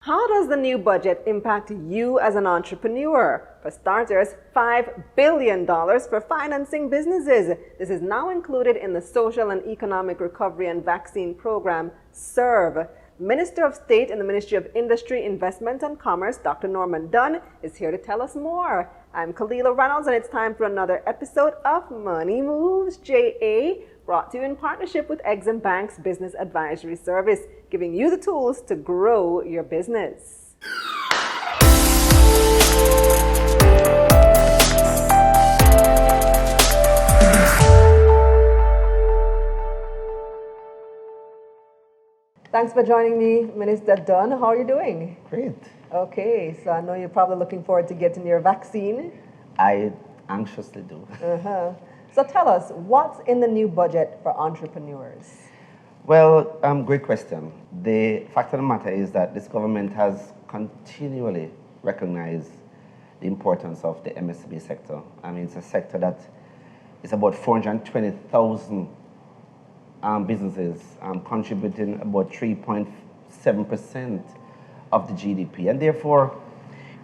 How does the new budget impact you as an entrepreneur? For starters, $5 billion for financing businesses. This is now included in the Social and Economic Recovery and Vaccine Program, SERVE. Minister of State in the Ministry of Industry, Investment and Commerce, Dr. Norman Dunn, is here to tell us more. I'm Kalila Reynolds, and it's time for another episode of Money Moves, JA, brought to you in partnership with Exim Bank's Business Advisory Service, giving you the tools to grow your business. Thanks for joining me, Minister Dunn. How are you doing? Great. Okay, so I know you're probably looking forward to getting your vaccine. I anxiously do. So tell us, what's in the new budget for entrepreneurs? Well, great question. The fact of the matter is that this government has continually recognized the importance of the MSME sector. I mean, it's a sector that is about 420,000 businesses contributing about 3.7% of the GDP. And therefore,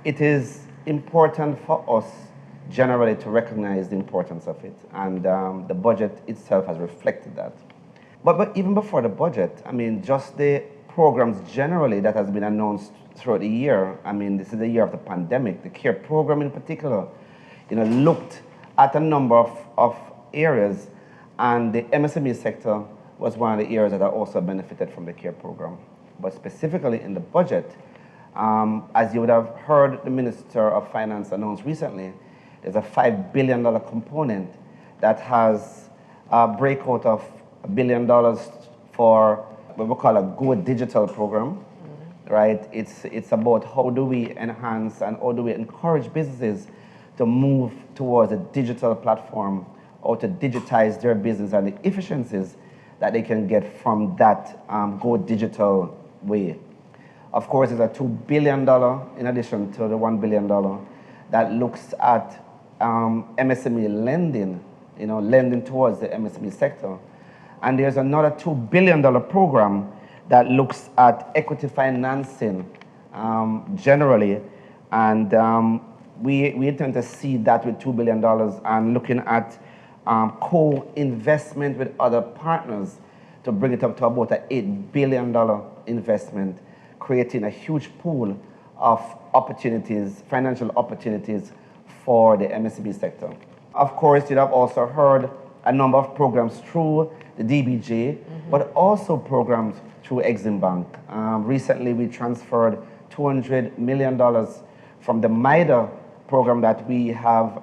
it is important for us generally to recognize the importance of it. And the budget itself has reflected that. But even before the budget, I mean, just the programs generally that has been announced throughout the year. I mean, this is the year of the pandemic. The CARE program in particular, looked at a number of areas, and the MSME sector was one of the areas that also benefited from the CARE program. But specifically in the budget, as you would have heard the Minister of Finance announce recently, there's a $5 billion component that has a breakout of $1 billion for what we call a Go Digital program, right? It's about how do we enhance and how do we encourage businesses to move towards a digital platform or to digitize their business and the efficiencies that they can get from that Go Digital way. Of course, there's a $2 billion in addition to the $1 billion that looks at MSME lending, lending towards the MSME sector. And there's another $2 billion program that looks at equity financing generally. And we intend to see that with $2 billion and looking at co-investment with other partners to bring it up to about an $8 billion investment, creating a huge pool of opportunities, financial opportunities for the MSME sector. Of course, you have also heard a number of programs through the DBJ, but also programs through Exim Bank. Recently, we transferred $200 million from the MIDA program that we have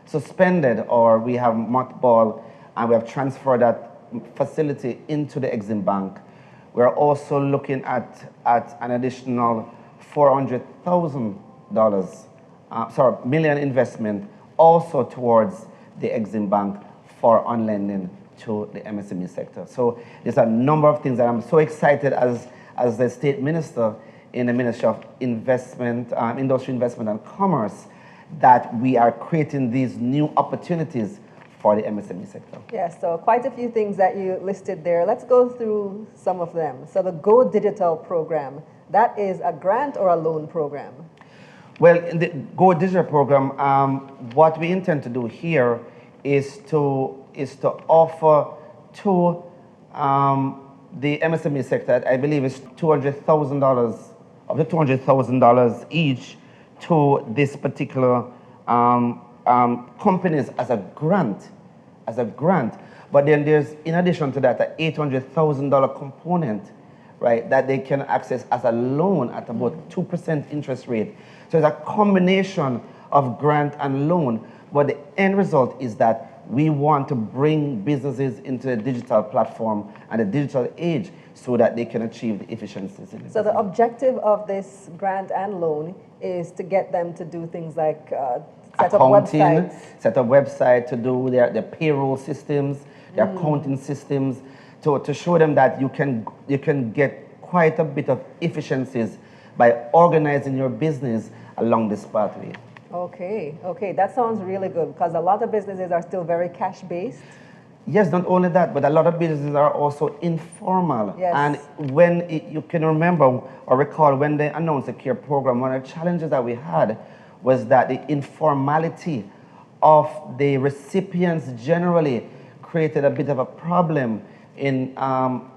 suspended or we have mothballed, and we have transferred that facility into the Exim Bank. We're also looking at an additional million investment also towards the Exim Bank for on lending to the MSME sector. So there's a number of things that I'm so excited as the State Minister in the Ministry of Investment, Industry, Investment and Commerce, that we are creating these new opportunities for the MSME sector. Yes, so quite a few things that you listed there. Let's go through some of them. So the Go Digital program, that is a grant or a loan program? Well, in the Go Digital program, what we intend to do here is to offer to the MSME sector, I believe it's $200,000 of the $200,000 each to this particular companies as a grant. But then there's, in addition to that, an $800,000 component, right, that they can access as a loan at about 2% interest rate. So it's a combination of grant and loan, but the end result is that we want to bring businesses into the digital platform and the digital age so that they can achieve the efficiencies. So the objective of this grant and loan is to get them to do things like set up websites, to do their payroll systems, their accounting systems, to show them that you can get quite a bit of efficiencies by organizing your business along this pathway. Okay, that sounds really good because a lot of businesses are still very cash-based. Yes, not only that, but a lot of businesses are also informal. Yes. And you can remember or recall when they announced the CARE program, one of the challenges that we had was that the informality of the recipients generally created a bit of a problem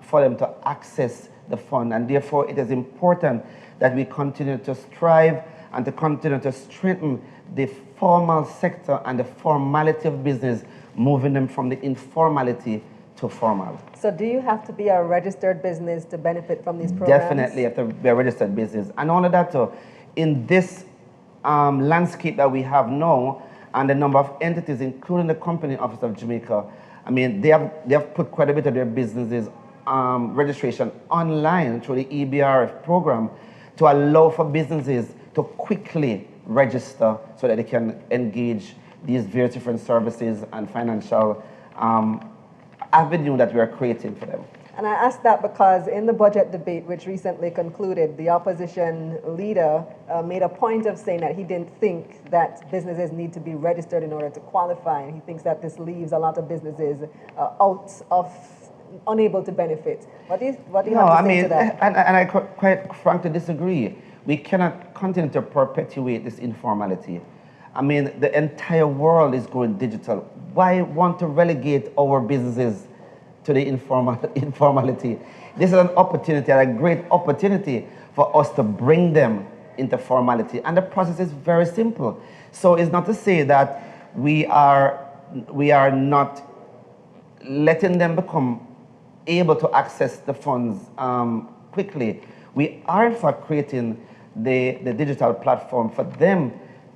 for them to access the fund. And therefore, it is important that we continue to strive and to continue to strengthen the formal sector and the formality of business, moving them from the informality to formal. So do you have to be a registered business to benefit from these programs? Definitely you have to be a registered business. And all of that too, in this landscape that we have now, and the number of entities, including the Company Office of Jamaica, I mean, they have put quite a bit of their businesses registration online through the EBRF program to allow for businesses to quickly register so that they can engage these various different services and financial avenue that we are creating for them. And I ask that because in the budget debate, which recently concluded, the opposition leader made a point of saying that he didn't think that businesses need to be registered in order to qualify. And he thinks that this leaves a lot of businesses unable to benefit. What do you have to say to that? And I quite frankly disagree. We cannot continue to perpetuate this informality. I mean, the entire world is going digital. Why want to relegate our businesses to the informality? This is an opportunity, and a great opportunity for us to bring them into formality. And the process is very simple. So it's not to say that we are not letting them become able to access the funds quickly. We are in fact creating the digital platform for them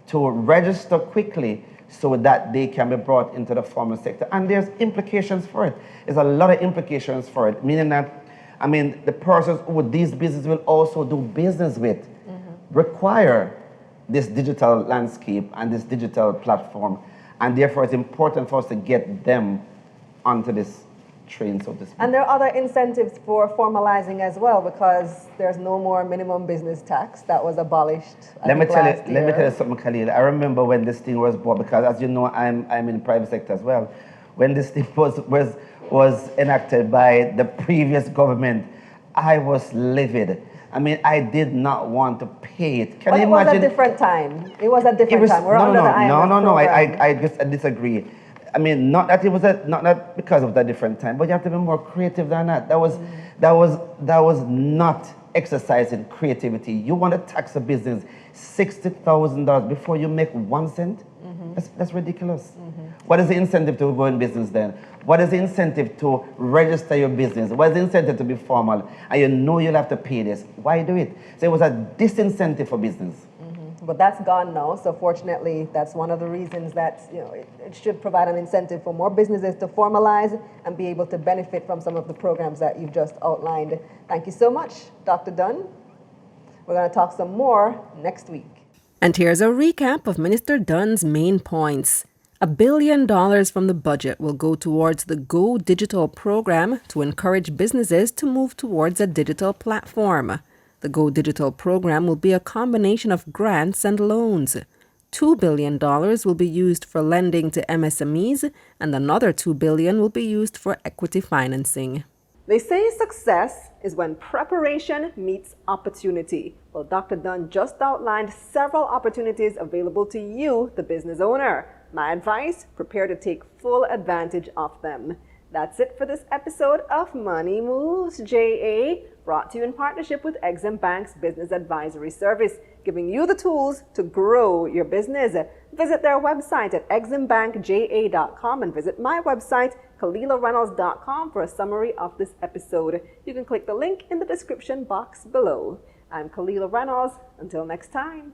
to register quickly so that they can be brought into the formal sector. And there's implications for it. There's a lot of implications for it, meaning that, I mean, the persons who these businesses will also do business with require this digital landscape and this digital platform. And therefore, it's important for us to get them onto this train, so to speak. And there are other incentives for formalizing as well, because there's no more minimum business tax that was abolished. Let me tell you something, Khalil. I remember when this thing was brought, because as you know, I'm in the private sector as well. When this thing was enacted by the previous government, I was livid. I mean, I did not want to pay it. Can you imagine? It was a different time. It was a different time. We're under the IMF program. I just disagree. I mean, not that because of that different time, but you have to be more creative than that. That was not exercising creativity. You want to tax a business $60,000 before you make 1 cent? That's ridiculous. What is the incentive to go in business then? What is the incentive to register your business? What is the incentive to be formal? And you know you'll have to pay this. Why do it? So it was a disincentive for business. But that's gone now. So fortunately, that's one of the reasons that it should provide an incentive for more businesses to formalize and be able to benefit from some of the programs that you've just outlined. Thank you so much, Dr. Dunn. We're going to talk some more next week. And here's a recap of Minister Dunn's main points. $1 billion from the budget will go towards the Go Digital program to encourage businesses to move towards a digital platform. The Go Digital program will be a combination of grants and loans. $2 billion will be used for lending to MSMEs, and another $2 billion will be used for equity financing. They say success is when preparation meets opportunity. Well, Dr. Dunn just outlined several opportunities available to you, the business owner. My advice, prepare to take full advantage of them. That's it for this episode of Money Moves JA, brought to you in partnership with Exim Bank's Business Advisory Service, giving you the tools to grow your business. Visit their website at eximbankja.com and visit my website, KalilaReynolds.com, for a summary of this episode. You can click the link in the description box below. I'm Kalila Reynolds. Until next time.